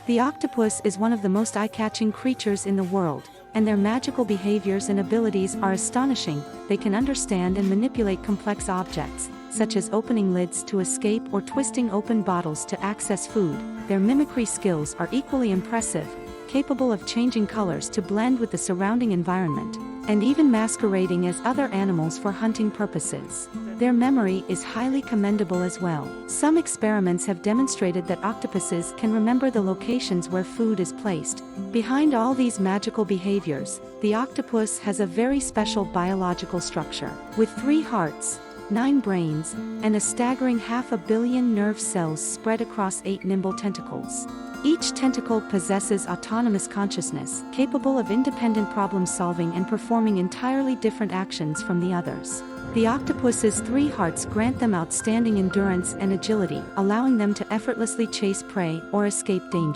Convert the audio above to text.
The octopus is one of the most eye-catching creatures in the world, and their magical behaviors and abilities are astonishing. They can understand and manipulate complex objects, such as opening lids to escape or twisting open bottles to access food. Their mimicry skills are equally impressive, capable of changing colors to blend with the surrounding environment, and even masquerading as other animals for hunting purposes. Their memory is highly commendable as well. Some experiments have demonstrated that octopuses can remember the locations where food is placed. Behind all these magical behaviors, the octopus has a very special biological structure. With 3 hearts, 9 brains, and a staggering 500 million nerve cells spread across 8 nimble tentacles. Each tentacle possesses autonomous consciousness, capable of independent problem-solving and performing entirely different actions from the others. The octopus's 3 hearts grant them outstanding endurance and agility, allowing them to effortlessly chase prey or escape danger.